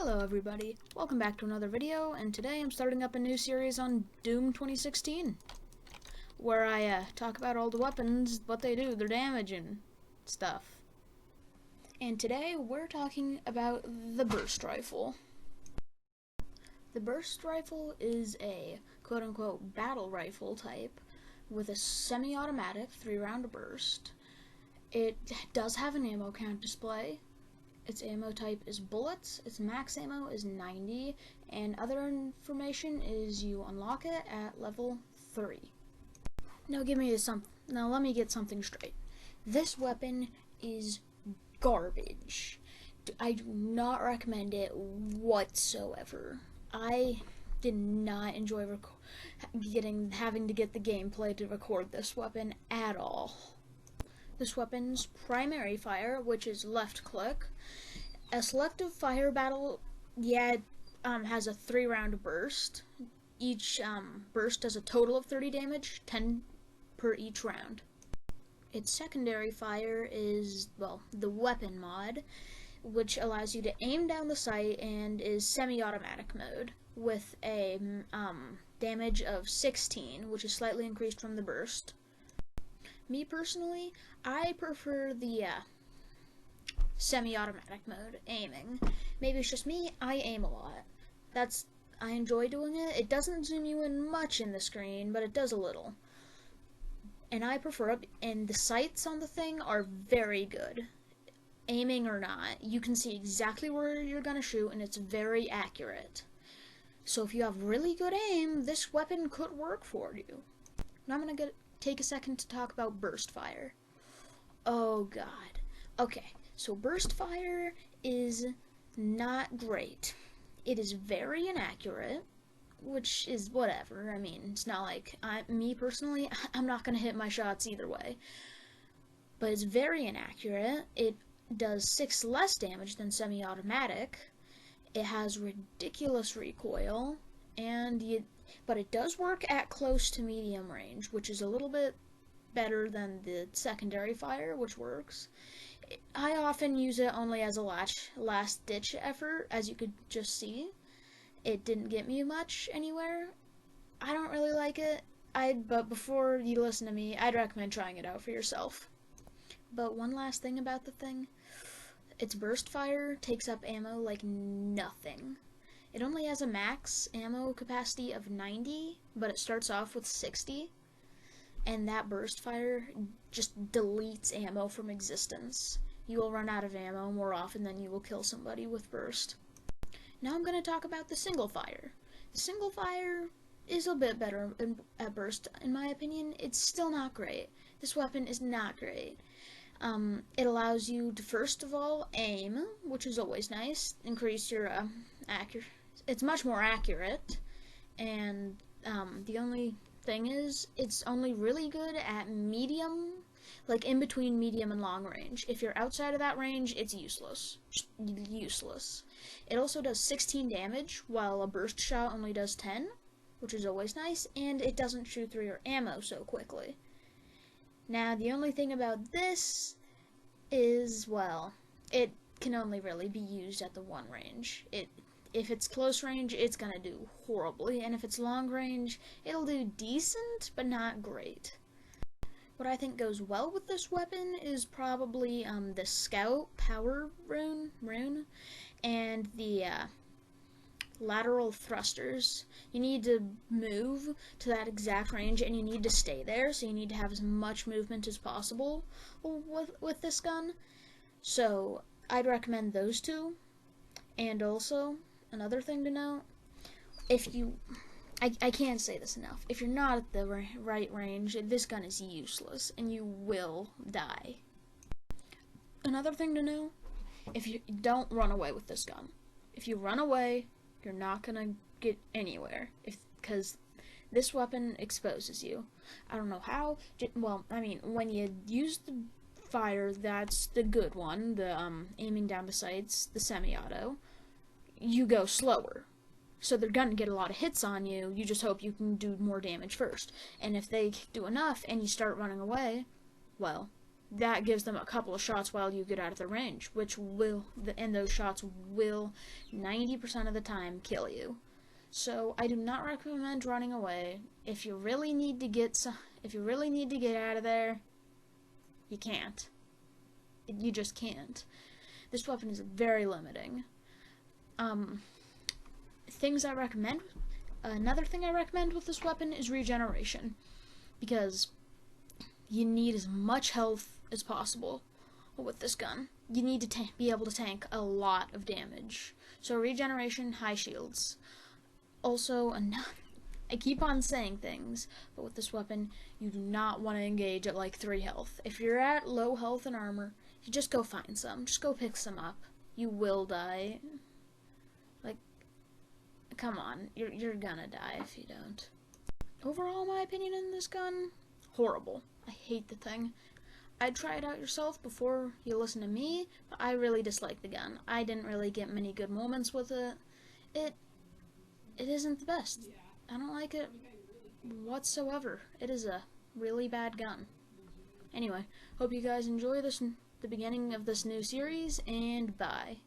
Hello everybody, welcome back to another video, and today I'm starting up a new series on Doom 2016, where I talk about all the weapons, what they do, their damage, and stuff. And today we're talking about the burst rifle. The burst rifle is a quote-unquote battle rifle type with a semi-automatic 3-round burst. It does have an ammo count display. Its ammo type is bullets, its max ammo is 90, and other information is you unlock it at level 3. Now let me get something straight. This weapon is garbage. I do not recommend it whatsoever. I did not enjoy having to get the gameplay to record this weapon at all. This weapon's primary fire, which is left click. A selective fire battle, has a 3-round burst. Each burst does a total of 30 damage, 10 per each round. Its secondary fire is, the weapon mod, which allows you to aim down the sight and is semi-automatic mode with a damage of 16, which is slightly increased from the burst. Me personally, I prefer the semi-automatic mode, aiming. Maybe it's just me, I aim a lot. I enjoy doing it. It doesn't zoom you in much in the screen, but it does a little. And I prefer it, and the sights on the thing are very good. Aiming or not, you can see exactly where you're gonna shoot, and it's very accurate. So if you have really good aim, this weapon could work for you. Now I'm gonna take a second to talk about burst fire. Oh god. Okay, so burst fire is not great. It is very inaccurate, which is whatever. I mean, it's not like me personally, I'm not gonna hit my shots either way. But it's very inaccurate. It does 6 less damage than semi-automatic. It has ridiculous recoil, but it does work at close to medium range, which is a little bit better than the secondary fire, which works. I often use it only as a last-ditch effort, as you could just see. It didn't get me much anywhere. I don't really like it, but before you listen to me, I'd recommend trying it out for yourself. But one last thing about the thing, its burst fire takes up ammo like nothing. It only has a max ammo capacity of 90, but it starts off with 60. And that burst fire just deletes ammo from existence. You will run out of ammo more often than you will kill somebody with burst. Now I'm going to talk about the single fire. The single fire is a bit better at burst, in my opinion. It's still not great. This weapon is not great. It allows you to, first of all, aim, which is always nice. Increase your accuracy. It's much more accurate, and the only thing is, it's only really good at medium, like in between medium and long range. If you're outside of that range, it's useless. Just useless. It also does 16 damage, while a burst shot only does 10, which is always nice, and it doesn't shoot through your ammo so quickly. Now, the only thing about this is, it can only really be used at the 1 range. If it's close range, it's gonna do horribly, and if it's long range, it'll do decent, but not great. What I think goes well with this weapon is probably the Scout Power rune and the lateral thrusters. You need to move to that exact range, and you need to stay there, so you need to have as much movement as possible with this gun. So I'd recommend those two. And also, another thing to note, I can't say this enough, if you're not at the right range, this gun is useless, and you will die. Another thing to know, don't run away with this gun. If you run away, you're not gonna get anywhere, because this weapon exposes you. I don't know how, when you use the fire, that's the good one, the aiming down the sights, the semi-auto, you go slower. So they're gonna get a lot of hits on you, you just hope you can do more damage first. And if they do enough and you start running away, that gives them a couple of shots while you get out of the range, and those shots will 90% of the time kill you. So I do not recommend running away. If you really need to get out of there, you can't. You just can't. This weapon is very limiting. Things I recommend. Another thing I recommend with this weapon is regeneration, because you need as much health as possible with this gun. You need to be able to tank a lot of damage. So regeneration, high shields. Also, I keep on saying things, but with this weapon, you do not want to engage at like 3 health. If you're at low health and armor, you just go find some. Just go pick some up. You will die. Like, come on, you're gonna die if you don't. Overall, my opinion on this gun, horrible. I hate the thing. I'd try it out yourself before you listen to me, but I really dislike the gun. I didn't really get many good moments with it. It isn't the best. I don't like it whatsoever. It is a really bad gun. Anyway, hope you guys enjoy the beginning of this new series, and bye.